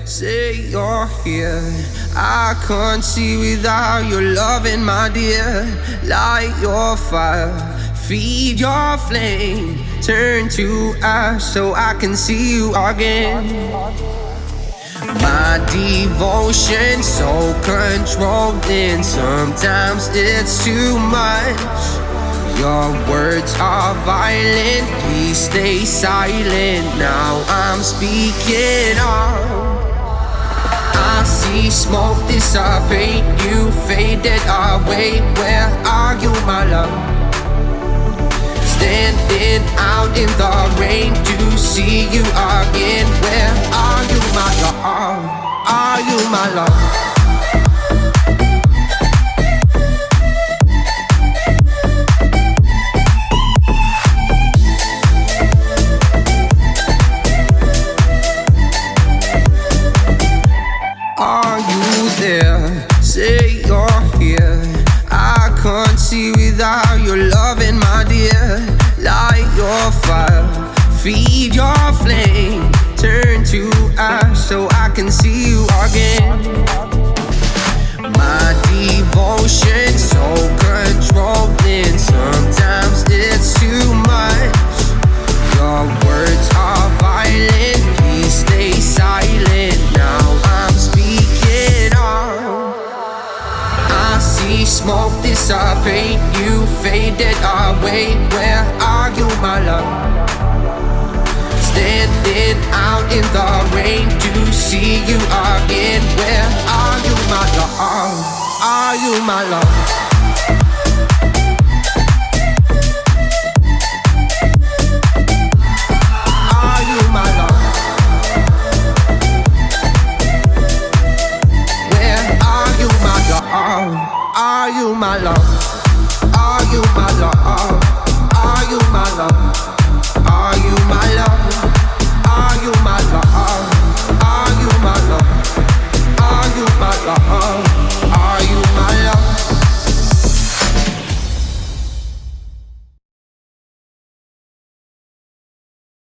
say you're here. I can't see without your loving, my dear. Light your fire, feed your flame, turn to ash so I can see you again. My devotion so controlling, sometimes it's too much. Your words are violent, please stay silent. Now I'm speaking up. I see smoke dissipate, you faded away. Where are you, my love? Standing out in the rain to see you again. Where are you, my love? Are you, my love? Are you there? Say you're here. I can't see without your loving, my dear. Light your fire, feed your flame, turn to ash so I can see you again. My devotion so controlling, sometimes it's too much. Your words are violent, please stay silent. Now I'm speaking up. I see smoke dissipate, you faded away. Where are you, my love? Standing out in the rain to see you again. Where are you, my love? Are you, my love?